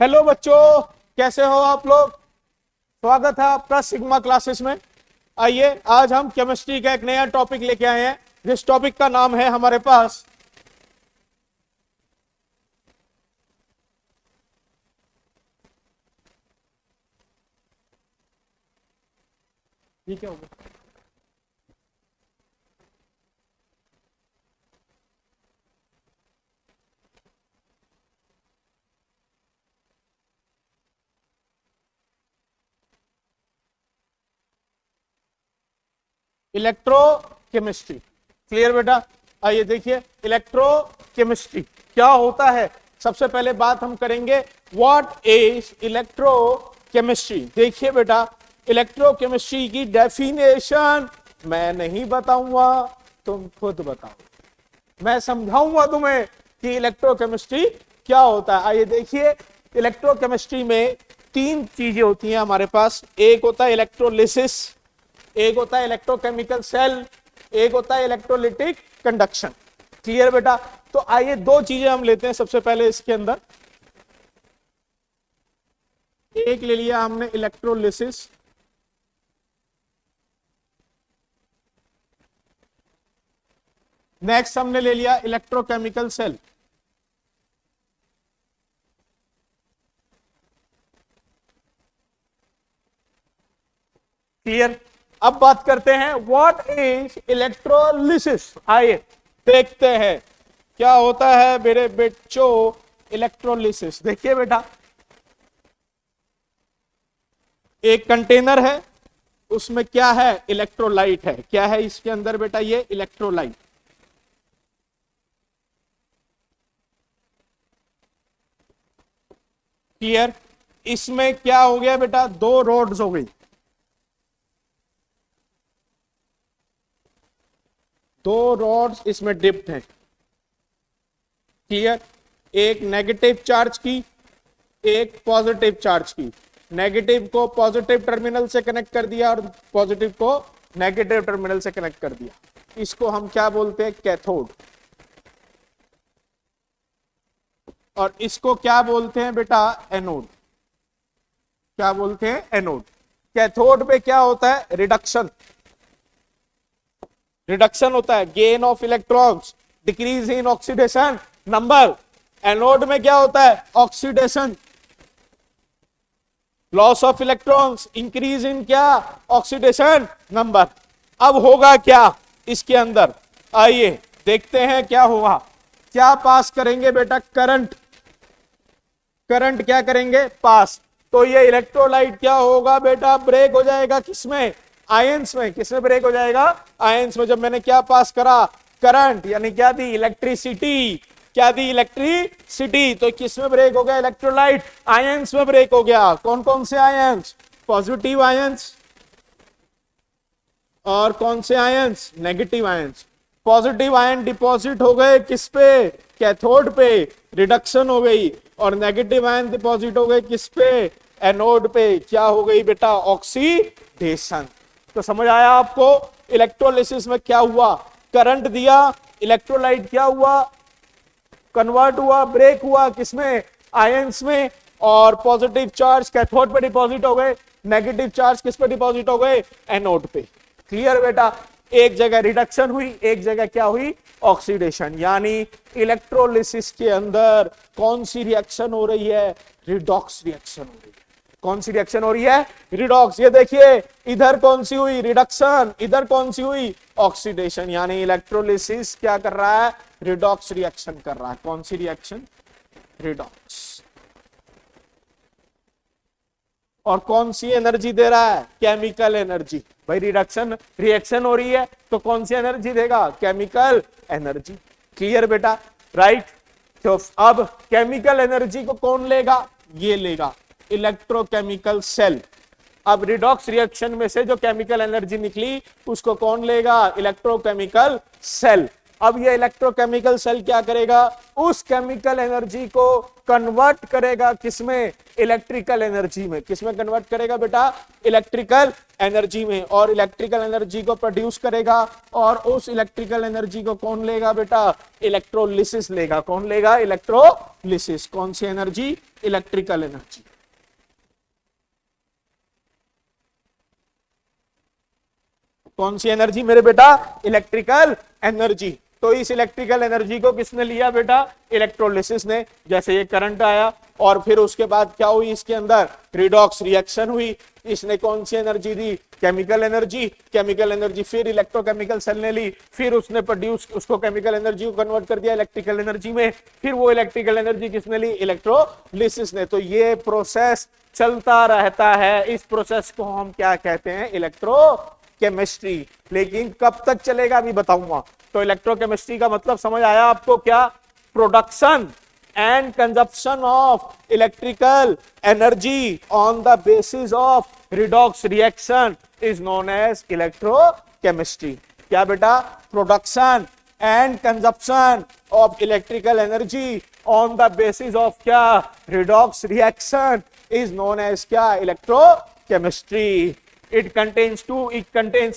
Hello बच्चों, कैसे हो आप लोग। स्वागत है आपका सिग्मा क्लासेस में। आइए, आज हम केमिस्ट्री का एक नया टॉपिक लेके आए हैं। जिस टॉपिक का नाम है हमारे पास ये क्या होगा, इलेक्ट्रोकेमिस्ट्री। क्लियर बेटा। आइए देखिए, इलेक्ट्रोकेमिस्ट्री क्या होता है। सबसे पहले बात हम करेंगे व्हाट इज इलेक्ट्रोकेमिस्ट्री। देखिए बेटा, इलेक्ट्रोकेमिस्ट्री की डेफिनेशन मैं नहीं बताऊंगा, तुम खुद बताओ। मैं समझाऊंगा तुम्हें कि इलेक्ट्रोकेमिस्ट्री क्या होता है। आइए देखिए, इलेक्ट्रोकेमिस्ट्री में तीन चीजें होती हैं हमारे पास। एक होता है इलेक्ट्रोलिसिस, एक होता है इलेक्ट्रोकेमिकल सेल, एक होता है इलेक्ट्रोलिटिक कंडक्शन। क्लियर बेटा। तो आइए दो चीजें हम लेते हैं सबसे पहले इसके अंदर। एक ले लिया हमने इलेक्ट्रोलिसिस, नेक्स्ट हमने ले लिया इलेक्ट्रोकेमिकल सेल। क्लियर। अब बात करते हैं व्हाट इज इलेक्ट्रोलिसिस। आइए देखते हैं क्या होता है मेरे बच्चों इलेक्ट्रोलिसिस। देखिए बेटा, एक कंटेनर है, उसमें क्या है, इलेक्ट्रोलाइट है। क्या है इसके अंदर बेटा, ये इलेक्ट्रोलाइट। क्लियर। इसमें क्या हो गया बेटा, दो रोड्स हो गई, दो रॉड्स इसमें डिप्ट हैं। क्लियर। एक नेगेटिव चार्ज की, एक पॉजिटिव चार्ज की। नेगेटिव को पॉजिटिव टर्मिनल से कनेक्ट कर दिया और पॉजिटिव को नेगेटिव टर्मिनल से कनेक्ट कर दिया। इसको हम क्या बोलते हैं, कैथोड। और इसको क्या बोलते हैं बेटा, एनोड। क्या बोलते हैं, एनोड। कैथोड पे क्या होता है, रिडक्शन। रिडक्शन होता है, gain of electrons, decrease in oxidation number. Anode में क्या होता है, oxidation, loss of electrons, increase in क्या, ऑक्सीडेशन नंबर। अब होगा क्या इसके अंदर, आइए देखते हैं क्या होगा। क्या पास करेंगे बेटा, करंट। करंट क्या करेंगे, पास। तो ये इलेक्ट्रोलाइट क्या होगा बेटा, ब्रेक हो जाएगा किसमें, आयंस में। किसमें ब्रेक हो जाएगा, आयंस में। जब मैंने क्या पास करा, करंट, यानी क्या दी, इलेक्ट्रिसिटी। क्या दी, इलेक्ट्रिसिटी। तो किसमें ब्रेक हो गया, इलेक्ट्रोलाइट आयंस में ब्रेक हो गया। कौन कौन से आयंस, पॉजिटिव आयंस, और कौन से ions, negative ions. Positive ion deposit हो गए किस पे, कैथोड पे, रिडक्शन हो गई। और नेगेटिव आयन डिपॉजिट हो गए किस पे, एनोड पे। क्या हो गई बेटा, ऑक्सीडेशन। तो समझ आया आपको इलेक्ट्रोलिसिस में क्या हुआ, करंट दिया, इलेक्ट्रोलाइट क्या हुआ, कन्वर्ट हुआ, ब्रेक हुआ किसमें, आयंस में। और पॉजिटिव चार्ज कैथोड पे डिपॉजिट हो गए, नेगेटिव चार्ज किस पे डिपॉजिट हो गए, एनोड पे। क्लियर बेटा। एक जगह रिडक्शन हुई, एक जगह क्या हुई, ऑक्सीडेशन। यानी इलेक्ट्रोलिसिस के अंदर कौन सी रिएक्शन हो रही है, रिडॉक्स रिएक्शन हो रही है। कौन सी रिएक्शन हो रही है, रिडॉक्स। ये देखिए, इधर कौन सी हुई, रिडक्शन, इधर कौन सी हुई, ऑक्सीडेशन। यानी इलेक्ट्रोलिसिस क्या कर रहा है, रिडॉक्स रिएक्शन कर रहा है। कौन सी रिएक्शन, रिडॉक्स। और कौन सी एनर्जी दे रहा है, केमिकल एनर्जी। भाई रिडक्शन रिएक्शन हो रही है तो कौन सी एनर्जी देगा, केमिकल एनर्जी। क्लियर बेटा, राइट। तो अब केमिकल एनर्जी को कौन लेगा, ये लेगा, इलेक्ट्रोकेमिकल सेल। अब रिडॉक्स रिएक्शन में से जो केमिकल एनर्जी निकली उसको कौन लेगा, इलेक्ट्रोकेमिकल सेल। अब ये इलेक्ट्रोकेमिकल सेल क्या करेगा, उस केमिकल एनर्जी को कन्वर्ट करेगा किसमें, इलेक्ट्रिकल एनर्जी में। किसमें कन्वर्ट करेगा बेटा, इलेक्ट्रिकल एनर्जी में। और इलेक्ट्रिकल एनर्जी को प्रोड्यूस करेगा और उस इलेक्ट्रिकल एनर्जी को कौन लेगा बेटा, इलेक्ट्रोलिसिस लेगा। कौन लेगा, इलेक्ट्रोलिसिस। कौन सी एनर्जी, इलेक्ट्रिकल एनर्जी। कौन सी एनर्जी मेरे बेटा, इलेक्ट्रिकल एनर्जी। तो इस इलेक्ट्रिकल एनर्जी को किसने लिया बेटा, इलेक्ट्रोलिसिस ने। जैसे ये करंट आया और फिर उसके बाद क्या हुई, इसके अंदर रिडॉक्स रिएक्शन हुई। इसने कौन सी एनर्जी दी, केमिकल एनर्जी। केमिकल एनर्जी फिर इलेक्ट्रोकेमिकल सेल ने ली, फिर उसने प्रोड्यूस, उसको केमिकल एनर्जी को कन्वर्ट कर दिया इलेक्ट्रिकल एनर्जी में। फिर वो इलेक्ट्रिकल एनर्जी किसने ली, इलेक्ट्रोलिसिस ने। तो ये प्रोसेस चलता रहता है। इस प्रोसेस को हम क्या कहते हैं, इलेक्ट्रोकेमिस्ट्री। लेकिन कब तक चलेगा अभी बताऊंगा। तो इलेक्ट्रोकेमिस्ट्री का मतलब समझ आया आपको, क्या, production and consumption of electrical energy on the basis of redox reaction is known as electrochemistry. क्या बेटा, production and consumption of electrical energy on the basis of क्या, redox reaction is known as क्या, electrochemistry. It contains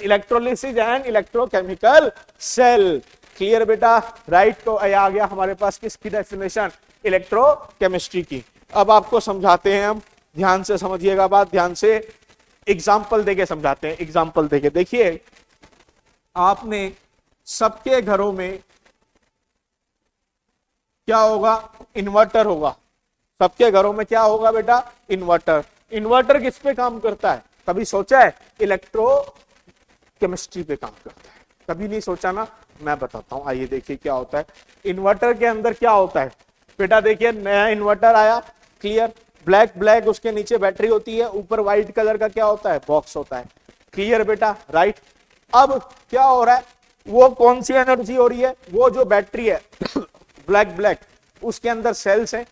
electrolysis and electrochemical cell. Clear बेटा, right. तो आ गया हमारे पास किसकी definition, electrochemistry की। अब आपको समझाते हैं हम, ध्यान से समझिएगा बात, ध्यान से एग्जाम्पल देके समझाते हैं। एग्जाम्पल देके देखिए, आपने सबके घरों में क्या होगा, इन्वर्टर होगा। सबके घरों में क्या होगा बेटा, इन्वर्टर। इन्वर्टर किस पे काम करता है, कभी सोचा है, इलेक्ट्रोकेमिस्ट्री पे काम करता है। कभी नहीं सोचा ना, मैं बताता हूं। आइए देखिए क्या होता है इन्वर्टर के अंदर। क्या होता है बेटा, देखिए नया इन्वर्टर आया, क्लियर, ब्लैक उसके नीचे बैटरी होती है, ऊपर व्हाइट कलर का क्या होता है, बॉक्स होता है। क्लियर बेटा, राइट। अब क्या हो रहा है, वो कौन सी एनर्जी हो रही है, वो जो बैटरी है ब्लैक उसके अंदर सेल्स है,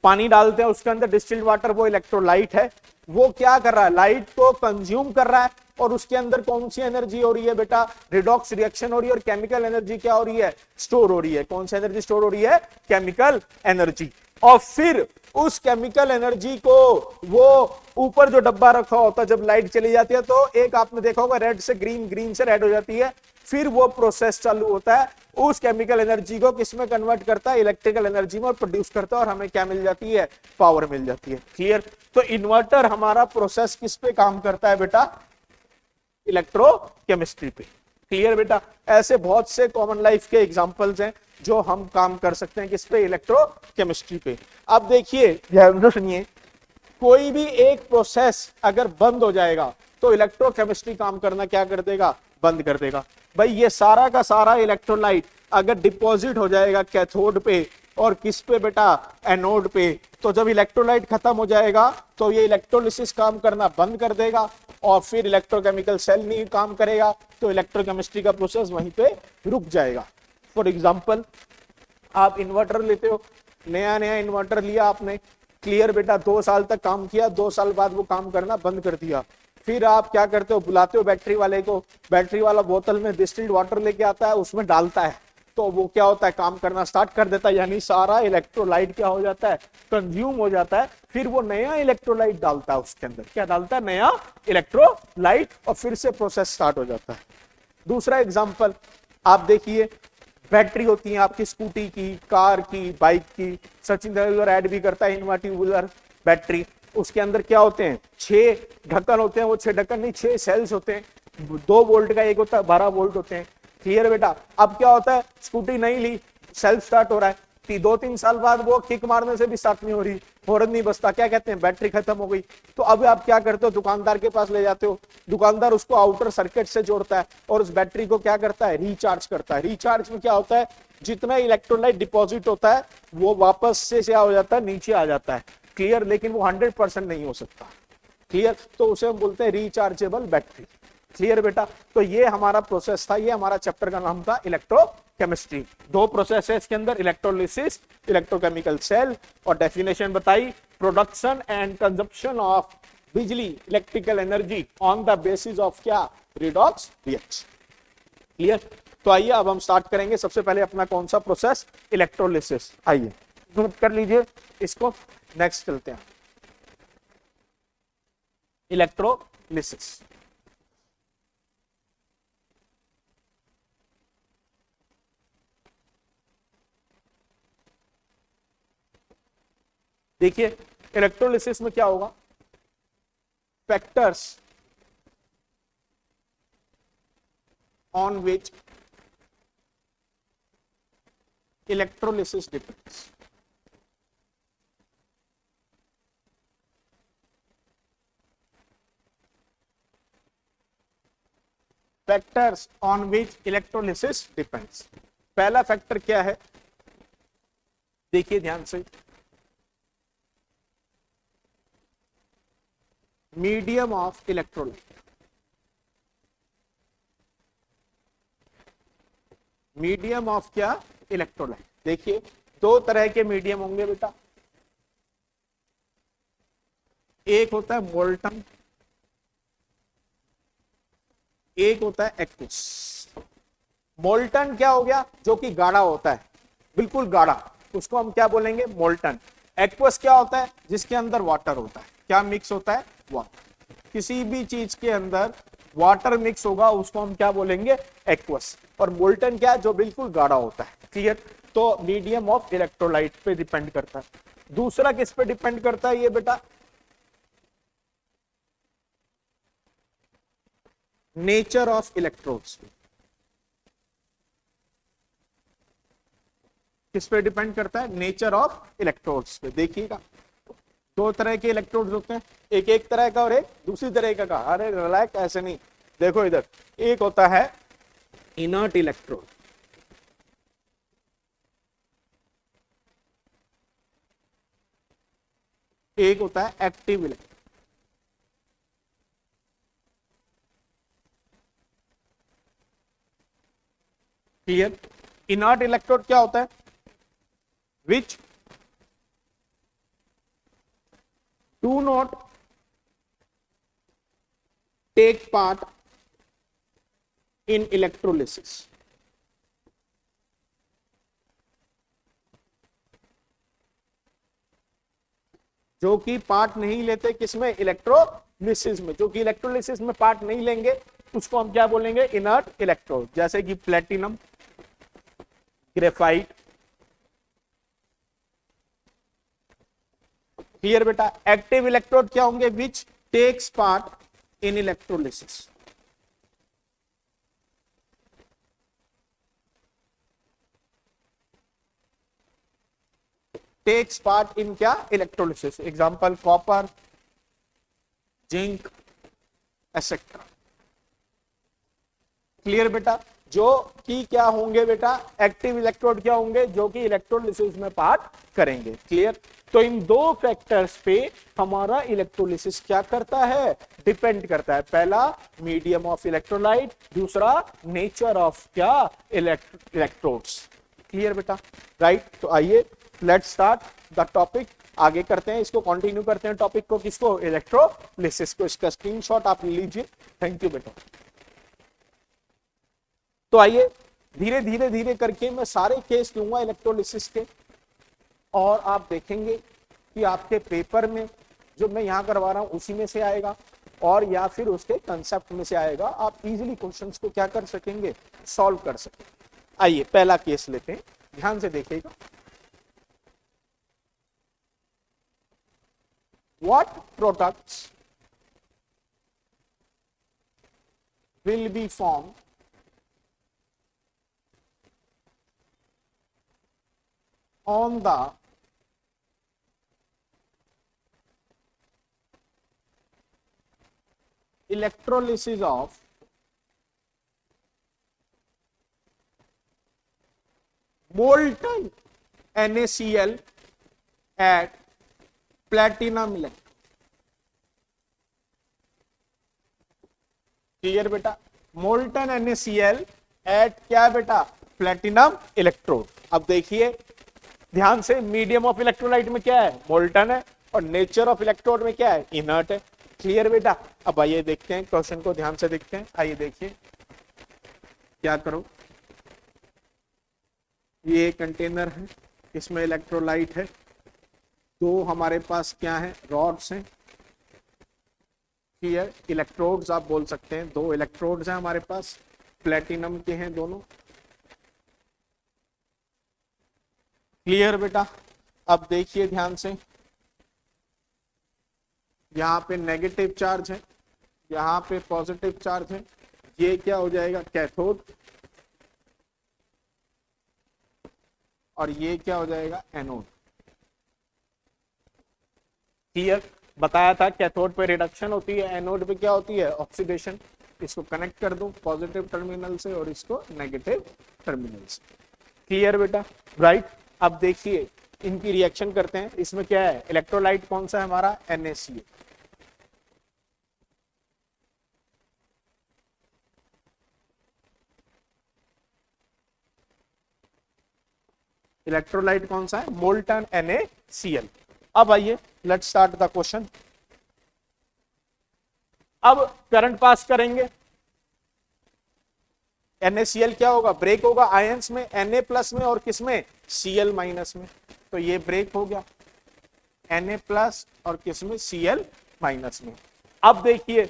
पानी डालते हैं उसके अंदर, डिस्टिल्ड वाटर, वो इलेक्ट्रोलाइट है। वो क्या कर रहा है, लाइट को कंज्यूम कर रहा है और उसके अंदर कौन सी एनर्जी हो रही है बेटा, रिडॉक्स रिएक्शन हो रही है। और केमिकल एनर्जी क्या हो रही है, स्टोर हो रही है। कौन सी एनर्जी स्टोर हो रही है, केमिकल एनर्जी। और फिर उस केमिकल एनर्जी को वो ऊपर जो डब्बा रखा होता है, जब लाइट चली जाती है तो एक आपने देखा होगा रेड से ग्रीन, ग्रीन से रेड हो जाती है। फिर वो प्रोसेस चालू होता है, उस केमिकल एनर्जी को किसमें कन्वर्ट करता है, इलेक्ट्रिकल एनर्जी में, और प्रोड्यूस करता है, और हमें क्या मिल जाती है, पावर मिल जाती है। क्लियर। तो इन्वर्टर हमारा प्रोसेस किस पे काम करता है बेटा, इलेक्ट्रोकेमिस्ट्री पे। क्लियर बेटा। ऐसे बहुत से कॉमन लाइफ के एग्जांपल्स हैं जो हम काम कर सकते हैं किस पे, इलेक्ट्रोकेमिस्ट्री पे। अब देखिए ध्यान से सुनिए, कोई भी एक प्रोसेस अगर बंद हो जाएगा तो इलेक्ट्रोकेमिस्ट्री काम करना क्या कर देगा, बंद कर देगा। भाई ये सारा का सारा इलेक्ट्रोलाइट अगर डिपॉजिट हो जाएगा कैथोड पे और किस पे बेटा, एनोड पे, तो जब इलेक्ट्रोलाइट खत्म हो जाएगा तो ये इलेक्ट्रोलिसिस काम करना बंद कर देगा और फिर इलेक्ट्रोकेमिकल सेल नहीं काम करेगा, तो इलेक्ट्रोकेमिस्ट्री का प्रोसेस वहीं पे रुक जाएगा। फॉर एग्जांपल, आप इन्वर्टर लेते हो, नया इन्वर्टर लिया आपने, क्लियर बेटा, 2 साल तक काम किया, 2 साल बाद वो काम करना बंद कर दिया। फिर आप क्या करते हो, बुलाते हो बैटरी वाले को, बैटरी वाला बोतल में डिस्टिल्ड वाटर लेके आता है, उसमें डालता है, तो वो क्या होता है, काम करना स्टार्ट कर देता है। यानी सारा इलेक्ट्रोलाइट क्या हो जाता है, कंज्यूम हो जाता है। फिर वो नया इलेक्ट्रोलाइट डालता है, उसके अंदर क्या डालता है, नया इलेक्ट्रोलाइट, और फिर से प्रोसेस स्टार्ट हो जाता है। दूसरा एग्जांपल आप देखिए, बैटरी होती है आपकी स्कूटी की, कार की, बाइक की। सचिन तेंदुलकर ऐड भी करता है इनवर्टिबुलर बैटरी। उसके अंदर क्या होते हैं, 6 ढक्कन होते हैं, वो 6 ढक्कन नहीं, 6 सेल्स होते हैं। 2 वोल्ट का एक होता है, 12 वोल्ट होते हैं। क्लियर बेटा। अब क्या होता है, स्कूटी नहीं ली, सेल्फ स्टार्ट हो रहा है, 2-3 साल बाद वो किक मारने से भी स्टार्ट नहीं हो रही, हॉर्न नहीं बजता, क्या कहते हैं, बैटरी खत्म हो गई। तो अब आप क्या करते हो, दुकानदार के पास ले जाते हो, दुकानदार उसको आउटर सर्किट से जोड़ता है और उस बैटरी को क्या करता है, रिचार्ज करता है। रिचार्ज में क्या होता है, जितना इलेक्ट्रोलाइट डिपॉजिट होता है वो वापस से क्या हो जाता है, नीचे आ जाता है। क्लियर। लेकिन वो 100% नहीं हो सकता। क्लियर। तो उसे हम बोलते हैं रिचार्जेबल बैटरी। क्लियर बेटा। तो ये हमारा प्रोसेस था, ये हमारा चैप्टर का नाम था इलेक्ट्रोकेमिस्ट्री। 2 प्रोसेस है इसके अंदर, इलेक्ट्रोलिसिस, इलेक्ट्रोकेमिकल सेल, और डेफिनेशन बताई, प्रोडक्शन एंड कंजप्शन ऑफ बिजली, electrical energy on the basis of क्या, रिडॉक्स रिएक्शन। क्लियर। तो आइए अब हम स्टार्ट करेंगे। सबसे पहले अपना कौन सा प्रोसेस, इलेक्ट्रोलिसिस। आइए नोट कर लीजिए इसको, नेक्स्ट चलते हैं। इलेक्ट्रोलिसिस, देखिए इलेक्ट्रोलिसिस में क्या होगा, factors on which electrolysis depends. Factors on which electrolysis depends. पहला फैक्टर क्या है, देखिए ध्यान से, medium of electrolyte. Medium of क्या, इलेक्ट्रोलाइट। देखिए दो तरह के मीडियम होंगे बेटा, एक होता है मोल्टन, एक होता है एक्वस। मोल्टन क्या हो गया, जो कि गाढ़ा होता है, बिल्कुल गाढ़ा, उसको हम क्या बोलेंगे, मोल्टन। एक्वस क्या होता है, जिसके अंदर वाटर होता है, क्या मिक्स होता है, वाटर। किसी भी चीज के अंदर वाटर मिक्स होगा उसको हम क्या बोलेंगे, एक्वस। और मोल्टन क्या है, जो बिल्कुल गाढ़ा होता है। क्लियर। तो मीडियम ऑफ इलेक्ट्रोलाइट पे डिपेंड करता है। दूसरा किस पे डिपेंड करता है ये बेटा, नेचर ऑफ इलेक्ट्रोड्स। किस पे डिपेंड करता है, नेचर ऑफ इलेक्ट्रोड्स पे। देखिएगा दो तरह के इलेक्ट्रोड्स होते हैं, एक तरह का और एक दूसरी तरह का। अरे रिलैक्स, ऐसे नहीं, देखो इधर, एक होता है इनर्ट इलेक्ट्रोड, एक होता है active electrode. Clear. Inert electrode क्या होता है, which do not take part in electrolysis. जो कि पार्ट नहीं लेते किसमें, इलेक्ट्रोलिसिस में। जो कि इलेक्ट्रोलिसिस में पार्ट नहीं लेंगे उसको हम क्या बोलेंगे, इनर्ट इलेक्ट्रोड। जैसे कि प्लेटिनम, ग्रेफाइट। क्लियर बेटा। एक्टिव इलेक्ट्रोड क्या होंगे, which takes part in electrolysis. Takes part in क्या, electrolysis. Example copper, zinc, etcetera. Clear बेटा। जो कि क्या होंगे बेटा, एक्टिव इलेक्ट्रोड क्या होंगे, जो कि इलेक्ट्रोलिसिस में पार्ट करेंगे। क्लियर। तो इन दो फैक्टर्स पे हमारा इलेक्ट्रोलिसिस क्या करता है, डिपेंड करता है। पहला मीडियम ऑफ इलेक्ट्रोलाइट, दूसरा नेचर ऑफ क्या, इलेक्ट्रोड्स। क्लियर बेटा, राइट। तो आइए लेट्स स्टार्ट द टॉपिक, आगे करते हैं इसको, कंटिन्यू करते हैं टॉपिक को, किसको, इलेक्ट्रोलिसिस को। इसका स्क्रीनशॉट आप लीजिए। थैंक यू बेटा। तो आइए धीरे धीरे धीरे करके मैं सारे केस लूंगा इलेक्ट्रोलिसिस के, और आप देखेंगे कि आपके पेपर में जो मैं यहां करवा रहा हूं उसी में से आएगा, और या फिर उसके कंसेप्ट में से आएगा। आप इजीली क्वेश्चंस को क्या कर सकेंगे, सॉल्व कर सकेंगे। आइए पहला केस लेते हैं, ध्यान से देखिएगा। What products will be formed on the electrolysis of molten NaCl at platinum electrode. Clear बेटा। मोल्टन NaCl एट क्या बेटा, प्लेटिनम इलेक्ट्रोड। अब देखिए ध्यान से, मीडियम ऑफ इलेक्ट्रोलाइट में क्या है, मोल्टन है, और नेचर ऑफ इलेक्ट्रोड में क्या है, इनर्ट है। क्लियर बेटा। अब आइए देखते हैं क्वेश्चन को, ध्यान से देखते हैं। आइए देखिए क्या करो, ये कंटेनर है, इसमें इलेक्ट्रोलाइट है, दो हमारे पास क्या है, रॉड्स हैं, क्लियर, इलेक्ट्रोड्स आप बोल सकते हैं, दो इलेक्ट्रोड्स हैं हमारे पास, प्लेटिनम के हैं दोनों, क्लियर बेटा। अब देखिए ध्यान से, यहाँ पे नेगेटिव चार्ज है, यहाँ पे पॉजिटिव चार्ज है, ये क्या हो जाएगा, कैथोड, और ये क्या हो जाएगा, एनोड। क्लियर, बताया था कैथोड पे रिडक्शन होती है, एनोड पे क्या होती है, ऑक्सीडेशन। इसको कनेक्ट कर दो पॉजिटिव टर्मिनल से और इसको नेगेटिव टर्मिनल से, क्लियर बेटा, राइट। अब देखिए इनकी रिएक्शन करते हैं, इसमें क्या है, इलेक्ट्रोलाइट कौन सा है हमारा, NaCl। इलेक्ट्रोलाइट कौन सा है, मोल्टन NaCl। अब आइए लेट्स स्टार्ट द क्वेश्चन। अब करंट पास करेंगे, NaCl क्या होगा, ब्रेक होगा आयंस में, Na प्लस में और किसमें, Cl माइनस में, तो ये ब्रेक हो गया Na प्लस और किसमें, Cl माइनस में। अब देखिए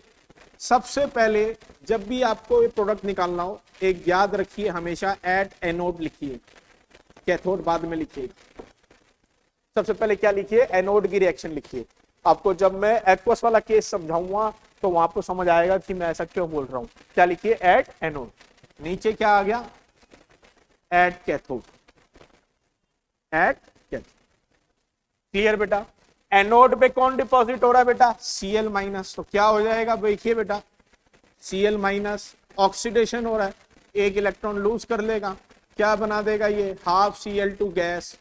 सबसे पहले जब भी आपको ये प्रोडक्ट निकालना हो, एक याद रखिए हमेशा एट एनोड लिखिए, कैथोड बाद में लिखिए, सबसे पहले क्या लिखिए, एनोड की रिएक्शन लिखिए। आपको जब मैं एक्वस वाला केस समझाऊंगा तो वहां आपको समझ आएगा कि मैं ऐसा क्यों बोल रहा हूं। क्या लिखिए, एट एनोड, नीचे क्या आ गया, at cathode, at cathode, clear बेटा। एनोड पे कौन डिपॉजिट हो रहा है बेटा, Cl माइनस, तो क्या हो जाएगा, देखिए बेटा, Cl माइनस, ऑक्सीडेशन हो रहा है, एक इलेक्ट्रॉन लूज कर लेगा, क्या बना देगा ये, हाफ Cl2 गैस,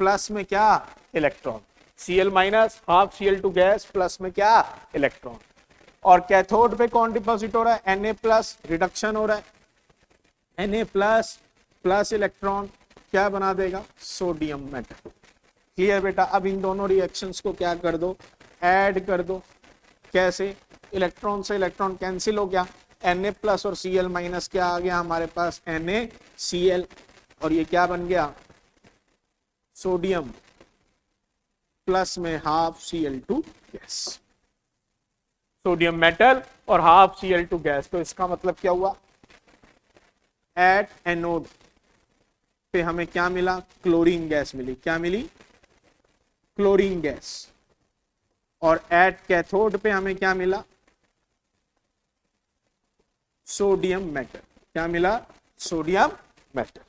प्लस में क्या, electron, Cl minus half Cl2 gas, plus में क्या, इलेक्ट्रॉन। और कैथोड पे कौन डिपॉजिट हो रहा है, Na प्लस, रिडक्शन हो रहा है, Na प्लस प्लस इलेक्ट्रॉन क्या बना देगा, सोडियम मेटल, क्लियर बेटा। अब इन दोनों रिएक्शंस को क्या कर दो, ऐड कर दो, कैसे, इलेक्ट्रॉन से इलेक्ट्रॉन कैंसिल हो गया, Na प्लस और Cl माइनस क्या आ गया हमारे पास, NaCl, और ये क्या बन गया, सोडियम प्लस में half Cl2 gas, sodium metal और हाफ Cl2 गैस। तो इसका मतलब क्या हुआ, एट एनोड पे हमें क्या मिला, क्लोरीन गैस मिली, क्या मिली, क्लोरीन गैस। और एट कैथोड पे हमें क्या मिला, सोडियम मेटल, क्या मिला, सोडियम मेटल,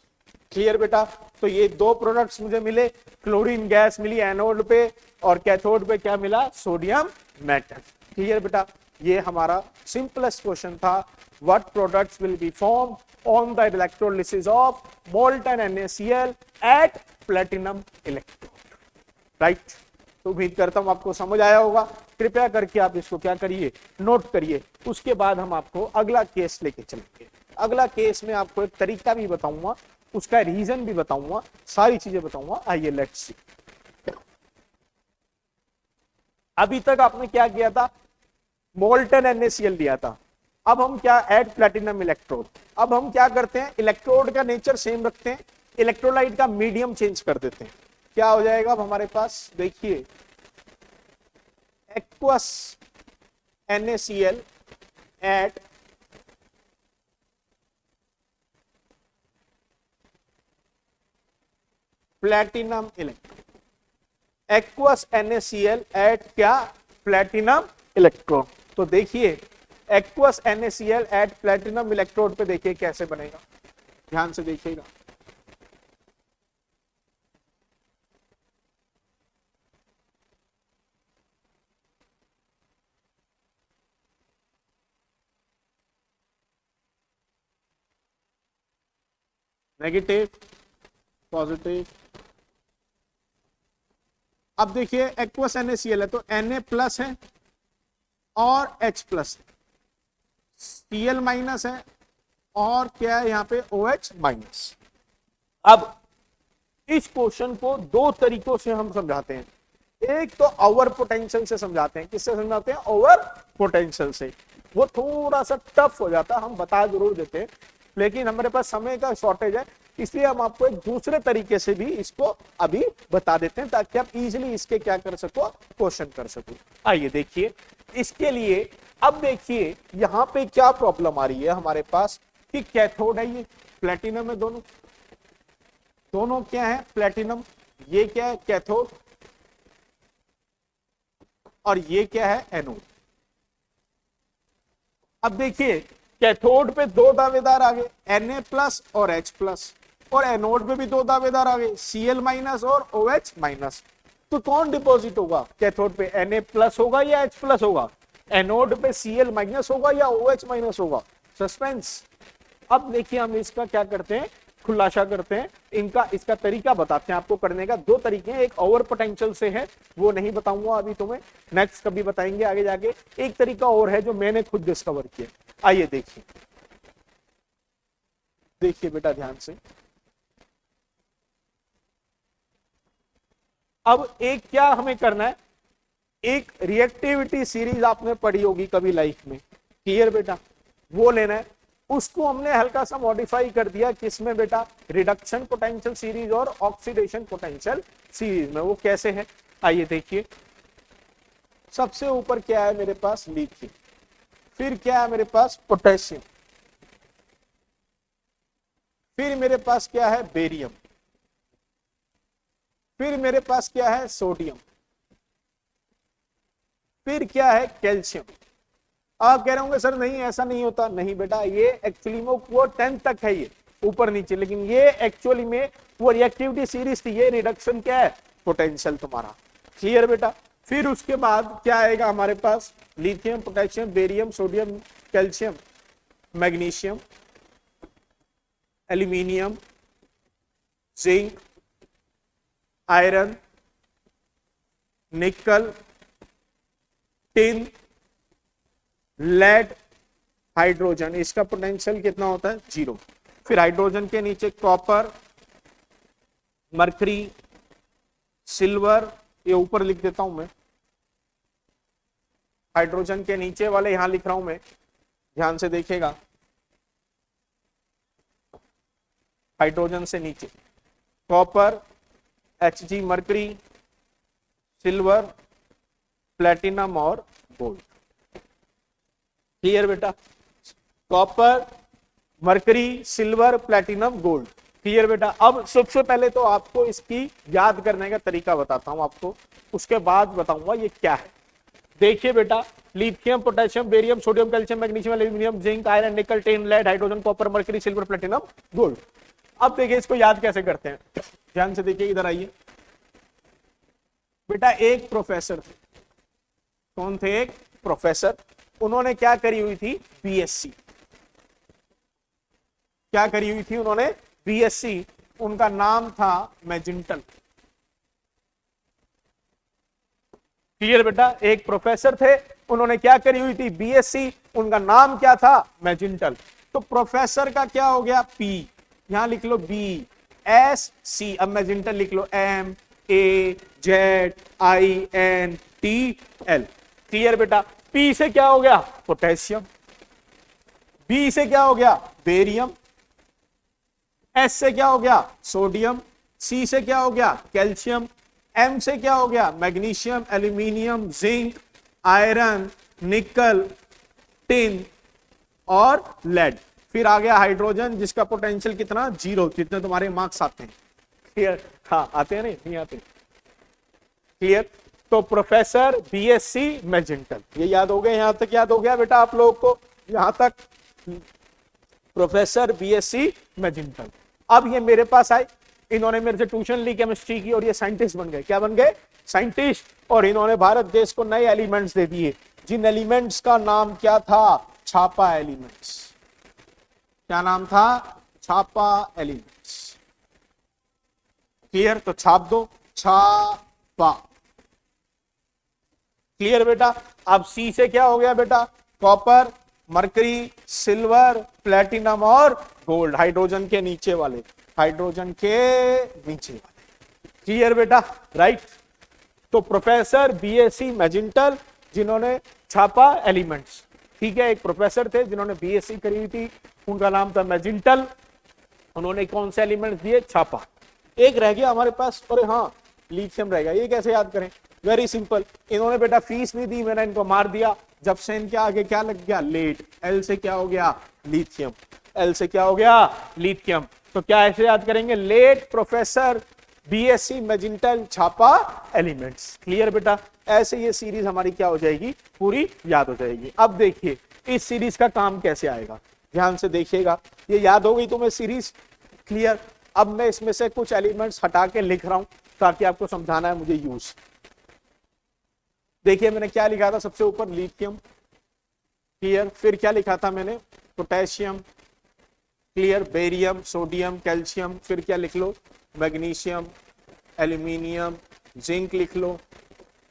क्लियर बेटा। तो ये दो प्रोडक्ट्स मुझे मिले, क्लोरीन गैस मिली एनोड पे और कैथोड पे क्या मिला, सोडियम मेटल, क्लियर बेटा। ये हमारा सिंपलेस्ट क्वेश्चन था, what products will be form on the electrolysis of molten NaCl at platinum electrode, right. तो उम्मीद करता हूं आपको समझ आया होगा, कृपया करके आप इसको क्या करिए, नोट करिए। उसके बाद हम आपको अगला केस लेके चलेंगे, अगला केस में आपको एक तरीका भी बताऊंगा, उसका रीजन भी बताऊंगा, सारी चीजें बताऊंगा। आइए लेट्स सी। अभी तक आपने क्या किया था, मोल्टन NaCl लिया था, अब हम क्या, ऐड प्लैटिनम इलेक्ट्रोड। अब हम क्या करते हैं, इलेक्ट्रोड का नेचर सेम रखते हैं, इलेक्ट्रोलाइट का मीडियम चेंज कर देते हैं। क्या हो जाएगा अब हमारे पास, देखिए, aqueous NaCl at platinum electrode, aqueous NaCl at क्या, प्लैटिनम इलेक्ट्रोड। तो देखिए aqueous NaCl at platinum electrode पे देखिए कैसे बनेगा, ध्यान से देखिएगा। Negative, positive. अब देखिए एक्वस NaCl है तो Na प्लस है और H प्लस है, Cl माइनस है और क्या है यहाँ पे, OH माइनस। अब इस क्वेश्चन को दो तरीकों से हम समझाते हैं, एक तो ओवर पोटेंशियल से समझाते हैं, किससे समझाते हैं, ओवर पोटेंशियल से। वो थोड़ा सा टफ हो जाता है, हम बता जरूर देते हैं, लेकिन हमारे पास समय का शॉर्टेज है इसलिए हम आपको एक दूसरे तरीके से भी इसको अभी बता देते हैं ताकि आप इजीली इसके क्या कर सको, क्वेश्चन कर सको। आइए देखिए इसके लिए, अब देखिए यहां पे क्या प्रॉब्लम आ रही है हमारे पास कि कैथोड है, ये प्लेटिनम है, दोनों क्या है, प्लेटिनम, ये क्या है कैथोड और ये क्या है एनोड। अब देखिए कैथोड पे दो दावेदार आ गए, Na+ और H+, और एनोड पे भी दो दावेदार आ गए, Cl- और OH-। तो कौन डिपॉजिट होगा कैथोड पे, Na+ होगा या H+ होगा, एनोड पे Cl- होगा या OH- होगा, सस्पेंस। अब देखिए हम इसका क्या करते हैं, खुलासा करते हैं, इसका तरीका बताते हैं आपको करने का। दो तरीके हैं, एक ओवर पोटेंशियल से है, वो नहीं बताऊंगा अभी तुम्हें, नेक्स्ट कभी बताएंगे आगे जाके। एक तरीका और है जो मैंने खुद डिस्कवर किया। आइए देखिए, देखिए बेटा ध्यान से। अब एक क्या हमें करना है, एक रिएक्टिविटी सीरीज आपने पढ़ी होगी कभी लाइफ में, क्लियर बेटा, वो लेना है। उसको हमने हल्का सा मॉडिफाई कर दिया, किसमें बेटा, रिडक्शन पोटेंशियल सीरीज और ऑक्सीडेशन पोटेंशियल सीरीज में। वो कैसे है, आइए देखिए। सबसे ऊपर क्या है मेरे पास, लिथियम, फिर क्या है मेरे पास, पोटेशियम, फिर मेरे पास क्या है, बेरियम, फिर मेरे पास क्या है, सोडियम, फिर क्या है, कैल्शियम। आप कह रहे होंगे सर नहीं ऐसा नहीं होता, नहीं बेटा, ये एक्चुअली में वो 10 तक है, ये ऊपर नीचे, लेकिन ये एक्चुअली में वो रिएक्टिविटी सीरीज थी, ये रिडक्शन क्या है, पोटेंशियल तुम्हारा, क्लियर बेटा। फिर उसके बाद क्या आएगा हमारे पास, lithium, potassium, barium, sodium, calcium, magnesium, aluminium, zinc, iron, nickel, tin, lead, hydrogen. इसका पोटेंशियल कितना होता है, 0। फिर हाइड्रोजन के नीचे कॉपर, मरकरी, सिल्वर, ये ऊपर लिख देता हूं मैं, हाइड्रोजन के नीचे वाले यहां लिख रहा हूं मैं, ध्यान से देखिएगा, हाइड्रोजन से नीचे copper, Hg mercury, silver, platinum और गोल्ड, क्लियर बेटा, copper, mercury, silver, platinum, gold, clear बेटा। अब सबसे पहले तो आपको इसकी याद करने का तरीका बताता हूं आपको, उसके बाद बताऊंगा ये क्या है। देखिए बेटा, lithium, potassium, barium, sodium, calcium, magnesium, aluminium, zinc, iron, nickel, tin, lead, hydrogen, copper, mercury, silver, platinum, gold. अब देखिए इसको याद कैसे करते हैं, ध्यान से देखिए, इधर आइए बेटा। एक प्रोफेसर थे, कौन थे, एक प्रोफेसर, उन्होंने क्या करी हुई थी, बीएससी, क्या करी हुई थी उन्होंने, बीएससी, उनका नाम था मैजिंटल, क्लियर बेटा। एक प्रोफेसर थे, उन्होंने क्या करी हुई थी, बीएससी, उनका नाम क्या था, मैजिंटल। तो प्रोफेसर का क्या हो गया, पी, यहां लिख लो BSC, अब मैजिंटल लिख लो MAZINTL, क्लियर बेटा। पी से क्या हो गया, पोटेशियम, बी से क्या हो गया, बेरियम, एस से क्या हो गया, सोडियम, सी से क्या हो गया, कैल्शियम, एम से क्या हो गया, magnesium, aluminium, zinc, iron, nickel, tin और लेड। फिर आ गया हाइड्रोजन, जिसका पोटेंशियल कितना, 0, जितने तुम्हारे मार्क्स आते हैं, क्लियर, हाँ आते हैं, नहीं आते, क्लियर। तो प्रोफेसर, बीएससी, मैजिंटल, ये याद हो गया, यहां तक याद हो गया बेटा आप लोगों को, यहां तक प्रोफेसर, बीएससी, मैजिंटल। अब ये मेरे पास आए, इन्होंने मेरे से ट्यूशन ली केमिस्ट्री की और ये साइंटिस्ट बन गए, क्या बन गए, साइंटिस्ट, और इन्होंने भारत देश को नए एलिमेंट्स दे दिए, जिन एलिमेंट्स का नाम क्या था, छापा एलिमेंट्स। क्या नाम था, छापा एलिमेंट्स, क्लियर। तो छाप दो, छापा, क्लियर बेटा। अब सी से क्या हो गया बेटा, कॉपर, मरकरी, सिल्वर, प्लेटिनम और गोल्ड, हाइड्रोजन के नीचे वाले, हाइड्रोजन के नीचे वाले, क्लियर बेटा, राइट। तो प्रोफेसर, बीएससी, मैजिंटल, जिन्होंने छापा एलिमेंट्स, ठीक है। एक प्रोफेसर थे जिन्होंने बीएससी करी हुई थी, उनका नाम था मैजिंटल, उन्होंने कौन से एलिमेंट्स दिए, छापा। एक रह गया हमारे पास, अरे हाँ लिथियम रह गया, ये कैसे याद करें, वेरी सिंपल, इन्होंने बेटा फीस नहीं दी, मैंने इनको मार दिया, जब से इनके आगे क्या लग गया, लेट, एल से क्या हो गया, लिथियम, एल से क्या हो गया, लिथियम। तो क्या ऐसे याद करेंगे, लेट प्रोफेसर बीएससी मैजेंटल छापा एलिमेंट्स। क्लियर बेटा, ऐसे ये सीरीज हमारी क्या हो जाएगी, पूरी याद हो जाएगी। अब देखिए इस सीरीज का काम कैसे आएगा, ध्यान से देखिएगा, ये याद हो गई तुम्हें सीरीज, क्लियर। अब मैं इसमें से कुछ एलिमेंट्स हटा के लिख रहा हूं ताकि आपको समझाना है मुझे यूज। देखिए मैंने क्या लिखा था, सबसे ऊपर लिथियम, क्लियर, फिर क्या लिखा था मैंने, potassium, clear, barium, sodium, calcium, फिर क्या लिख लो, मैग्नीशियम, एल्यूमिनियम, जिंक लिख लो,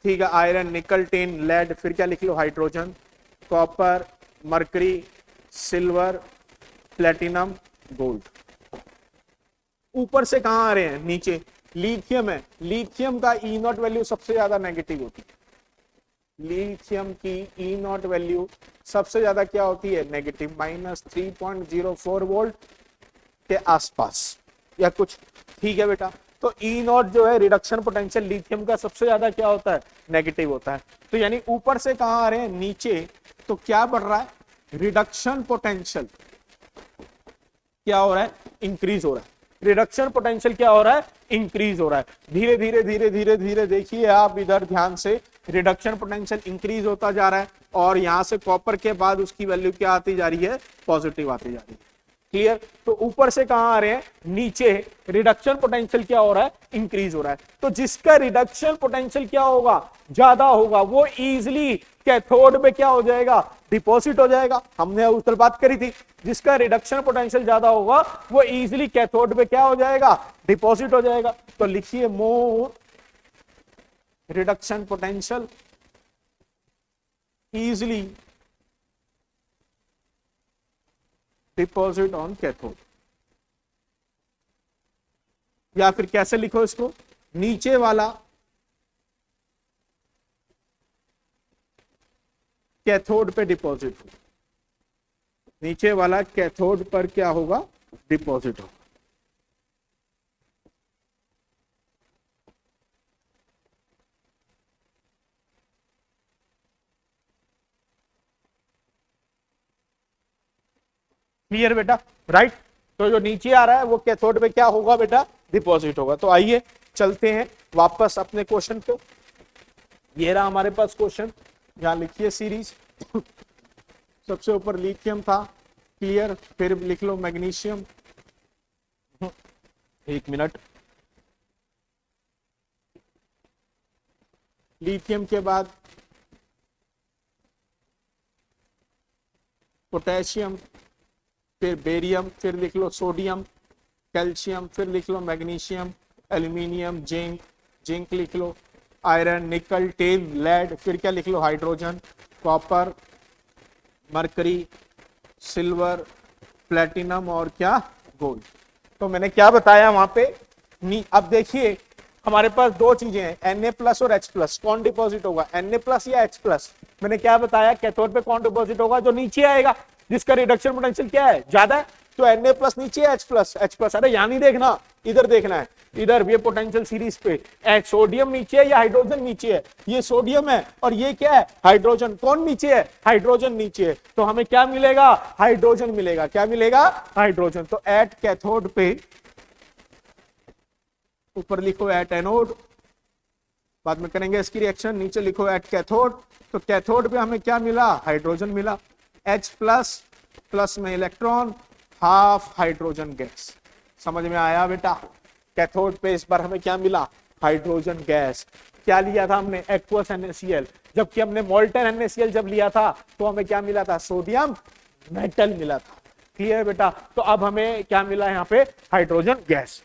ठीक है, आयरन, निकल, टिन, लेड, फिर क्या लिख लो, hydrogen, copper, mercury, silver, platinum, gold. ऊपर से कहां आ रहे हैं, नीचे लिथियम है, लिथियम का ई नॉट वैल्यू सबसे ज्यादा नेगेटिव होती है, लिथियम की ई नॉट वैल्यू सबसे ज्यादा क्या होती है, नेगेटिव, -3.04 वोल्ट के आसपास या कुछ, ठीक है बेटा। तो ई नॉट जो है रिडक्शन पोटेंशियल लिथियम का सबसे ज्यादा क्या होता है, नेगेटिव होता है। तो यानी ऊपर से कहां आ रहे हैं, नीचे, तो क्या बढ़ रहा है, रिडक्शन पोटेंशियल क्या हो रहा है, इंक्रीज हो रहा है, रिडक्शन पोटेंशियल क्या हो रहा है, इंक्रीज हो रहा है, धीरे धीरे धीरे धीरे धीरे, देखिए आप इधर ध्यान से, रिडक्शन पोटेंशियल इंक्रीज होता जा रहा है, और यहां से कॉपर के बाद उसकी वैल्यू क्या आती जा रही है, पॉजिटिव आती जा रही है, क्लियर। तो ऊपर से कहां आ रहे हैं, नीचे, रिडक्शन पोटेंशियल क्या हो रहा है, इंक्रीज हो रहा है। तो जिसका रिडक्शन पोटेंशियल क्या होगा, ज्यादा होगा, वो इजिली कैथोड में क्या हो जाएगा, डिपॉजिट हो जाएगा। हमने उस तरह बात करी थी, जिसका रिडक्शन पोटेंशियल ज्यादा होगा वो इजिली कैथोड में क्या हो जाएगा, डिपॉजिट हो जाएगा। तो लिखिए more reduction potential easily deposit on cathode, या फिर कैसे लिखो इसको, नीचे वाला कैथोड पे डिपॉजिट हो, नीचे वाला कैथोड पर क्या होगा, डिपॉजिट होगा। क्लियर बेटा, राइट। तो जो नीचे आ रहा है वो कैथोड पे क्या होगा बेटा, डिपॉजिट होगा। तो आइए चलते हैं वापस अपने क्वेश्चन पे। ये रहा हमारे पास क्वेश्चन, यहां लिखिए सीरीज, सबसे ऊपर लिथियम था, क्लियर, फिर लिख लो मैग्नीशियम, एक मिनट, लिथियम के बाद पोटेशियम, फिर बेरियम, फिर लिख लो सोडियम, कैल्शियम, फिर लिख लो मैग्नीशियम, एल्यूमिनियम, जिंक, जिंक लिख लो, आयरन, निकल, टिन, लेड, फिर क्या लिख लो, hydrogen, copper, mercury, silver, platinum और क्या, गोल्ड। तो मैंने क्या बताया वहां पे, अब देखिए हमारे पास दो चीजें हैं, Na+ और H+, कौन डिपॉजिट होगा, Na+ या H+। मैंने क्या बताया, कैथोड पे कौन डिपॉजिट होगा, जो नीचे आएगा, जिसका रिडक्शन पोटेंशियल क्या है, ज्यादा है। तो Na+ नीचे, H+, अरे यहां नहीं देखना, इधर देखना है, इधर ये पोटेंशियल सीरीज पे सोडियम नीचे है या हाइड्रोजन नीचे है, ये सोडियम है और ये क्या है, हाइड्रोजन। कौन नीचे है, हाइड्रोजन नीचे है। तो हमें क्या मिलेगा, हाइड्रोजन मिलेगा, क्या मिलेगा, हाइड्रोजन। तो एट कैथोड पे, ऊपर लिखो एट एनोड, बाद में करेंगे इसकी रिएक्शन, नीचे लिखो एट कैथोड। तो कैथोड पे हमें क्या मिला, हाइड्रोजन मिला, H+ प्लस में इलेक्ट्रॉन, हाफ हाइड्रोजन गैस। समझ में आया बेटा, कैथोड पे इस बार हमें क्या मिला, हाइड्रोजन गैस। क्या लिया था हमने, एक्वस NaCl, जबकि हमने मोल्टन NaCl जब लिया था तो हमें क्या मिला था, सोडियम मेटल मिला था। क्लियर बेटा। तो अब हमें क्या मिला यहाँ पे, हाइड्रोजन गैस।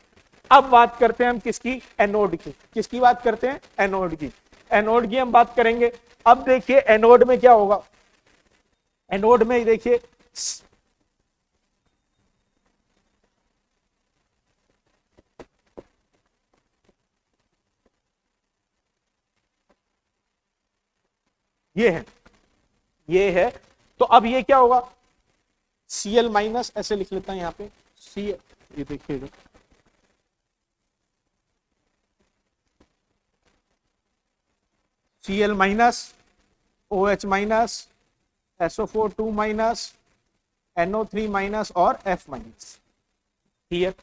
अब बात करते हैं हम किसकी, एनोड की। किसकी बात करते हैं, एनोड की। एनोड की हम बात करेंगे। अब देखिए एनोड में क्या होगा, एनोड में देखिए ये है। तो अब ये क्या होगा, Cl- ऐसे लिख लेता है यहाँ पे, Cl ये देखिएगा, Cl minus, OH minus, SO4 2 minus, NO3 minus और F माइनस। ठीक है,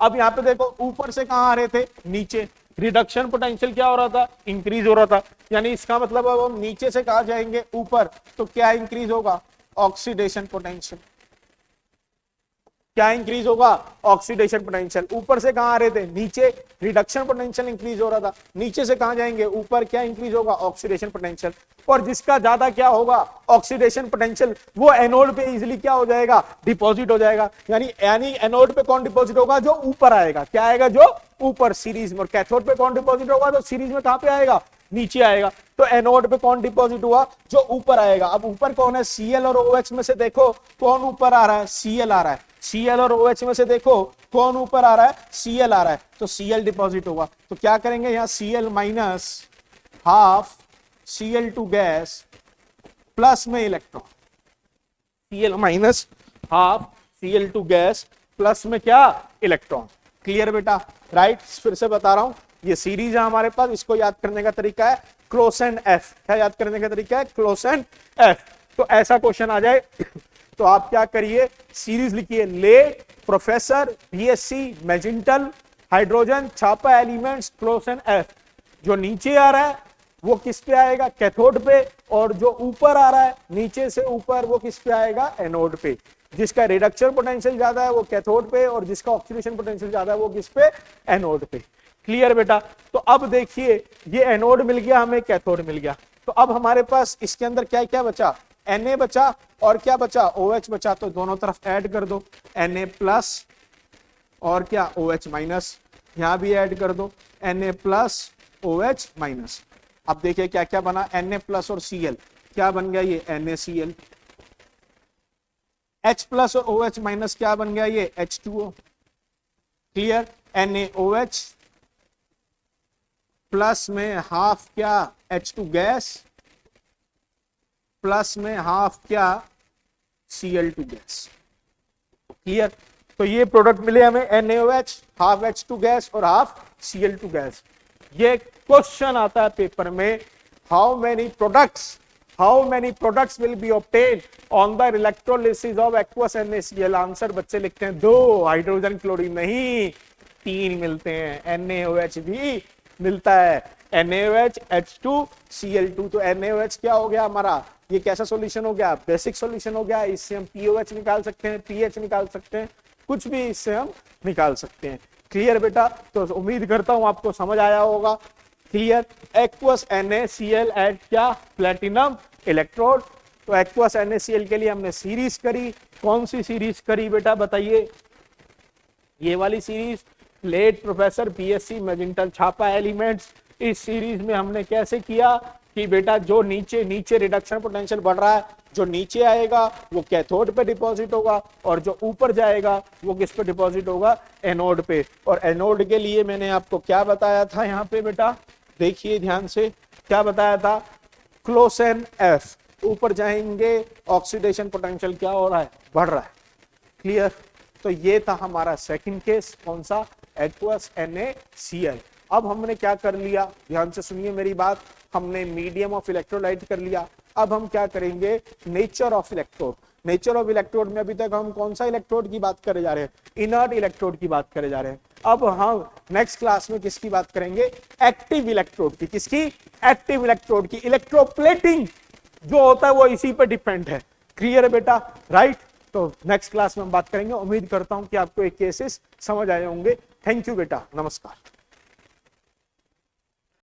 अब यहाँ पे देखो ऊपर से कहाँ आ रहे थे, नीचे। रिडक्शन पोटेंशियल क्या हो रहा था, इंक्रीज हो रहा था, यानी इसका मतलब अब हम नीचे से कहाँ जाएंगे, ऊपर, तो क्या इंक्रीज होगा, ऑक्सीडेशन पोटेंशियल। क्या इंक्रीज होगा, ऑक्सीडेशन पोटेंशियल। ऊपर से कहां आ रहे थे, नीचे, रिडक्शन पोटेंशियल इंक्रीज हो रहा था, नीचे से कहां जाएंगे, ऊपर, क्या इंक्रीज होगा, ऑक्सीडेशन पोटेंशियल। और जिसका ज्यादा क्या होगा, ऑक्सीडेशन पोटेंशियल, वो एनोड पे इजीली क्या हो जाएगा, डिपॉजिट हो जाएगा। यानी एनोड पे कौन डिपॉजिट होगा, जो ऊपर आएगा, क्या आएगा, जो ऊपर सीरीज में। और कैथोड पे कौन डिपॉजिट होगा, तो सीरीज में कहां पे आएगा, नीचे आएगा। तो एनोड पे कौन डिपॉजिट हुआ, जो ऊपर आएगा। अब ऊपर कौन है, Cl और OH में से देखो कौन ऊपर आ रहा है, Cl आ रहा है। Cl और OH में से देखो कौन ऊपर आ रहा है, Cl आ रहा है, तो Cl डिपॉजिट होगा। तो क्या करेंगे यहाँ, Cl minus half Cl2 gas plus में electron, Cl minus half Cl2 gas plus में क्या, इलेक्ट्रॉन। क्लियर बेटा, राइट। फिर से बता रहा हूं, ये सीरीज है हमारे पास, इसको याद करने का तरीका है क्लोसेंट एफ। क्या याद करने का तरीका है, क्लोसेंट एफ। तो ऐसा क्वेश्चन आ जाए तो आप क्या करिए, सीरीज लिखिए, ले प्रोफेसर BSc मैजेंटल हाइड्रोजन छापा एलिमेंट्स क्लोसेंट एफ। जो नीचे आ रहा है वो किस पे आएगा, कैथोड पे, और जो ऊपर आ रहा है नीचे से ऊपर, वो किस पे आएगा, एनोड पे। जिसका रिडक्शन पोटेंशियल ज्यादा है वो कैथोड पे, और जिसका ऑक्सीडेशन पोटेंशियल ज्यादा है वो किस पे, एनोड पे। क्लियर बेटा। तो अब देखिए, ये एनोड मिल गया हमें, कैथोड मिल गया। तो अब हमारे पास इसके अंदर क्या क्या बचा, Na बचा और क्या बचा, OH बचा। तो दोनों तरफ ऐड कर दो, Na प्लस और क्या, OH माइनस। यहां भी ऐड कर दो, Na प्लस OH माइनस। अब देखिए क्या क्या बना, Na प्लस और Cl, क्या बन गया, ये NaCl। H प्लस और OH माइनस क्या बन गया, ये H2O। क्लियर, NaOH प्लस में हाफ क्या, H2 गैस प्लस में हाफ क्या, Cl2 गैस। क्लियर। तो ये प्रोडक्ट मिले हमें, NaOH, हाफ H2 गैस और हाफ Cl2 गैस। ये क्वेश्चन आता है पेपर में, how many products will B obtained on the electrolysis of aqueous NaCl। Answer बच्चे लिखते हैं 2, हाइड्रोजन क्लोरीन नहीं, 3 मिलते हैं। NaOH भी मिलता है, NaOH, H2, Cl2। तो NaOH क्या हो गया हमारा, ये कैसा सॉल्यूशन हो गया, बेसिक सॉल्यूशन हो गया। इससे हम POH निकाल सकते हैं, pH निकाल सकते हैं, कुछ भी इससे हम निकाल सकते हैं। क्लियर बेटा। तो उम्मीद करता हूं आपको समझ आया होगा। क्लियर। एक्वस NaCl एट क्या, प्लेटिनम इलेक्ट्रोड। तो एक्वस NaCl के लिए हमने सीरीज करी। कौन सी सीरीज करी बेटा, बताइए, ये वाली सीरीज, लेट प्रोफेसर BSc मैजेंटल छापा एलिमेंट्स। इस सीरीज में हमने कैसे किया कि बेटा जो नीचे नीचे रिडक्शन पोटेंशियल बढ़ रहा है, जो नीचे आएगा वो कैथोड पे डिपॉजिट होगा, और जो ऊपर जाएगा वो किस पे डिपॉजिट होगा, एनोड पे। और एनोड के लिए मैंने आपको क्या बताया था यहाँ पे बेटा, देखिए ध्यान से, क्या बताया था, क्लोसेंट एफ। ऊपर जाएंगे ऑक्सीडेशन पोटेंशियल क्या हो रहा है, बढ़ रहा है। क्लियर। तो ये था हमारा सेकंड केस, कौन सा, एक्वस NaCl। अब हमने क्या कर लिया, ध्यान से सुनिए मेरी बात, हमने मीडियम ऑफ इलेक्ट्रोलाइट कर लिया। अब हम क्या करेंगे, nature of electrode. Nature of electrode में अभी तक हम कौन सा इलेक्ट्रोड की बात करे जा रहे हैं, इनर्ट इलेक्ट्रोड की बात करे जा रहे हैं। अब हम नेक्स्ट क्लास में किसकी बात करेंगे, एक्टिव इलेक्ट्रोड की। किसकी, एक्टिव इलेक्ट्रोड की। इलेक्ट्रोप्लेटिंग जो होता है वो इसी पे डिपेंड है। क्लियर है बेटा, राइट। तो नेक्स्ट क्लास में हम बात करेंगे। उम्मीद करता हूं कि आपको ये केसेस समझ आए होंगे। थैंक यू बेटा, नमस्कार।